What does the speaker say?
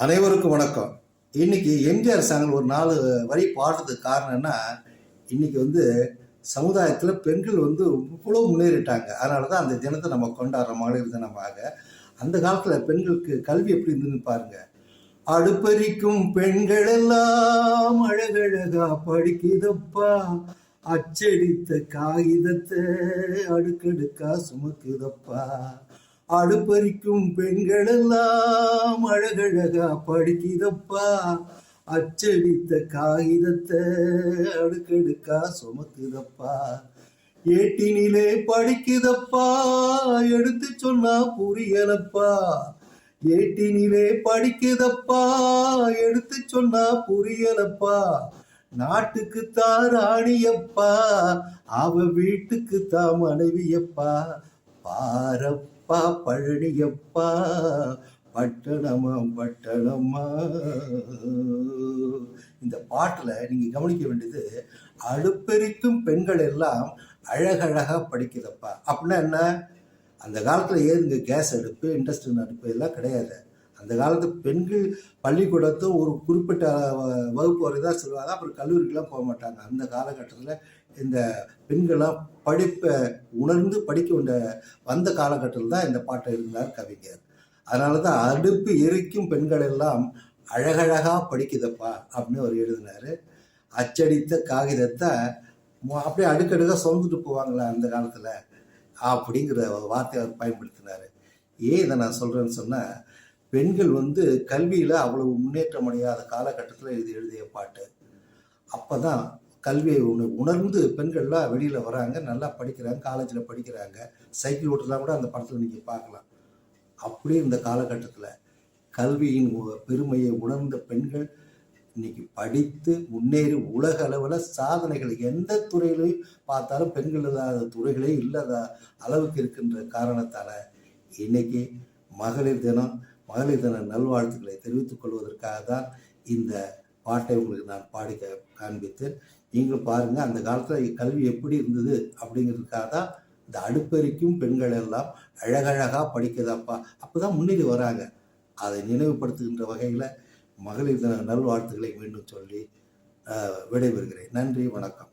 அனைவருக்கும் வணக்கம். இன்னைக்கு எம்ஜிஆர் சாங் ஒரு 4 வரி பாடுறதுக்கு காரணம் என்ன, இன்னைக்கு சமுதாயத்தில் பெண்கள் இவ்வளோ முன்னேறிட்டாங்க. அதனால தான் அந்த தினத்தை நம்ம கொண்டாடுறோம், மகளிர் தினமாக. அந்த காலத்தில் பெண்களுக்கு கல்வி எப்படி இருந்ததுன்னு பாருங்க. அடுப்பறிக்கும் பெண்கள் எல்லாம் அழகழகா படிக்குதப்பா, அச்சடித்த காகிதத்தை அடுக்கடுக்கா சுமக்குதப்பா. அடுப்பறிக்கும் பெண்கள் எல்லாம் அழகழகா படிக்குதப்பா, அச்சடித்த காகிதத்தை அடுக்கடுக்கா சுமக்குதப்பா. ஏட்டினிலே படிக்குதப்பா, எடுத்து சொன்னா புரியலப்பா. ஏட்டினிலே படிக்குதப்பா, எடுத்து சொன்னா புரியலப்பா. நாட்டுக்குத்தான் ராணியப்பா, அவ வீட்டுக்குத்தான் மனைவியப்பா. பாரப்பா பழனியப்பா, பட்டணமா பட்டணமா. இந்த பாட்டுல நீங்க கவனிக்க வேண்டியது, அடுப்பெரிக்கும் பெண்கள் எல்லாம் அழகழகா படிக்குதப்பா. அப்படின்னா என்ன? அந்த காலத்துல ஏதுங்க கேஸ் அடுப்பு, இண்டஸ்ட்ரியல் அடுப்பு எல்லாம் கிடையாது. அந்த காலத்து பெண்கள் பள்ளிக்கூடத்தை ஒரு குறிப்பிட்ட வகுப்பு வரை தான் சொல்லுவாங்க, அப்புறம் கல்லூரிக்கெல்லாம் போக மாட்டாங்க. அந்த காலகட்டத்தில் இந்த பெண்கள்லாம் படிப்பை உணர்ந்து படிக்க வந்த காலகட்டத்தில் தான் இந்த பாட்டை இருந்தார் கவிஞர். அதனால தான் அடுப்பு எரிக்கும் பெண்கள் எல்லாம் அழகழகா படிக்குதப்பா அப்படின்னு அவர் எழுதினார். அச்சடித்த காகிதத்தை அப்படியே அடுக்கடுக்காக சொந்துட்டு போவாங்களா அந்த காலத்தில், அப்படிங்கிற வார்த்தையை அவர் பயன்படுத்தினார். ஏன் இதை நான் சொல்கிறேன்னு சொன்னால், பெண்கள் கல்வியில் அவ்வளவு முன்னேற்றம் அடையாத காலகட்டத்தில் இது எழுதிய பாட்டு. அப்போ தான் கல்வியை உணர்ந்து பெண்கள்லாம் வெளியில் வராங்க, நல்லா படிக்கிறாங்க, காலேஜில் படிக்கிறாங்க, சைக்கிள் ஓட்டலாம் கூட அந்த படத்தில் நீங்கள் பார்க்கலாம். அப்படி இந்த காலகட்டத்தில் கல்வியின் பெருமையை உணர்ந்த பெண்கள் இன்னைக்கு படித்து முன்னேறி உலக அளவில் சாதனைகள் எந்த துறையிலையும் பார்த்தாலும் பெண்கள் இல்லாத துறைகளே இல்லாத அளவுக்கு இருக்கின்ற காரணத்தால் இன்னைக்கு மகளிர் தின நல்வாழ்த்துக்களை தெரிவித்துக் கொள்வதற்காக தான் இந்த பாட்டை உங்களுக்கு நான் பாடி காண்பித்தேன். நீங்களும் பாருங்கள், அந்த காலத்தில் கல்வி எப்படி இருந்தது அப்படிங்கிறதுக்காக தான் இந்த அடுப்பெரிக்கும் பெண்கள் எல்லாம் அழகழகாக படிக்கிறதாப்பா, அப்போ தான் முன்னேறி வராங்க. அதை நினைவுபடுத்துகின்ற வகையில் மகளிர் தின நல்வாழ்த்துக்களை மீண்டும் சொல்லி விடைபெறுகிறேன். நன்றி, வணக்கம்.